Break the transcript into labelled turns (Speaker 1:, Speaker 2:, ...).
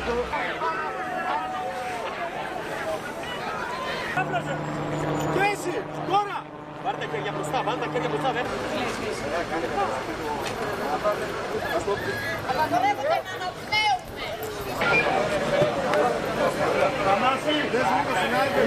Speaker 1: Και εσύ, τώρα!
Speaker 2: Βάλτε τα χέρια μπροστά, βάλτε τα χέρια μπροστά, δεν.
Speaker 3: Απαγορεύεται να αναπνέουμε.
Speaker 1: Θανάση, δεν σου είπα συνάδελφε,